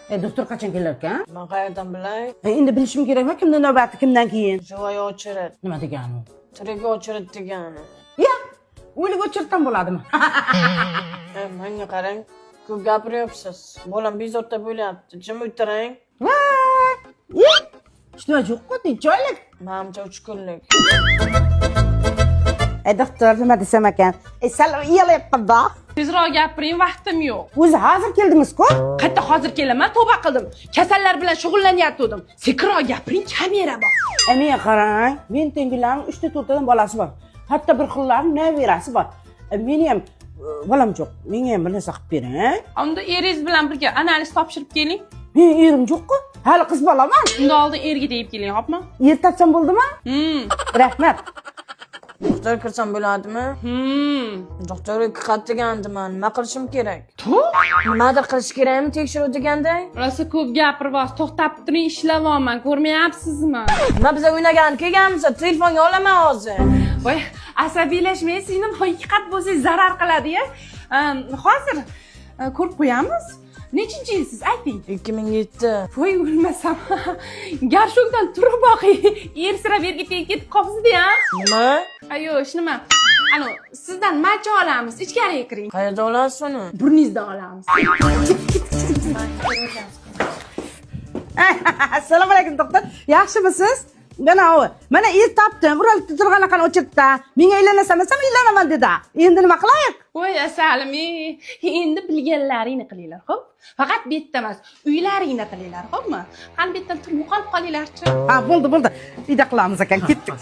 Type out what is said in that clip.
Doktor qachon kelar ekan? Men qayerdan bilay? Endi bilishim kerakmi, kimning navbati, kimdan keyin? Joy o'chirib. Nima degani? Tirik o'chirib degani. Ya, o'lik o'chirtdan bo'ladimi? Menga qarang. Ko'p gapiryapsiz. Bolam bezovta bo'lyapti. Jim o'tiring. Voy! Ishlar yo'q-ku, tinchlik. Menimcha 3 kunlik. Doktor, nima desam ekan? Sal uyalayapman-da. Tezroq gapiring, vaqtim yo'q. O'zi hozir keldingiz-ku? Qayerda hozir kelaman, tavba qildim. Kasallar bilan shug'ullanyotgandim. Sekinroq gapiring, kamera bor. Men qarang, men tengilarning 3 ta 4 tadan bolasi bor. Hatto bir xillarning nabirasi bor. Meni ham bolam yo'q. Menga ham bir narsa qilib bering. Unda eringiz bilan birga analiz topshirib keling. Men erim yo'q-ku. Hali qiz bolaman. Unda oldin erga tegib keling, xo'pmi? Yer topsam bo'ldimi? Rahmat. Doktor kirsam bo'ladimi? Doktorga qat degandiman. Nima qilishim kerak? Nimadir qilish kerakmi tekshiruv deganda? Rosa ko'p gapiribsiz, to'xtab turing, ishlayapman, ko'rmayapsizmi? Nima biz o'ynagan kelganmiz, telefonga olaman hozir. Voy, asabiylashmang, singlim haqiqat bo'lsangiz zarar qiladi-ya. Hozir ko'rib qo'yamiz. Nechinchi yilsiz, ayting. 2007. Voy, o'lmasam. Garshokdan turib boqing. Er sira berga tegib ketib qolibsiz-da. Nima? Ayo, ish nima? Ano, sizdan macha olamiz. Ichkariga kiring. Qayerda olasiz uni? Burningizdan olamiz. Assalomu alaykum doktor. Yaxshimisiz? Mana er topdim. Uralib turganlarni o'chirtdi. Menga uylanasan desam, uylanaman dedi. Endi nima qilaylik? Voy, asalim, endi bilganlaringni qilinglar, xo'p? Faqat bu yerda emas, uylaringda qilinglar, xo'pmi? Qani bu yerdan turib qolib qolinglar-chi. Ha, bo'ldi. Uyda qilamiz ekan, ketdik.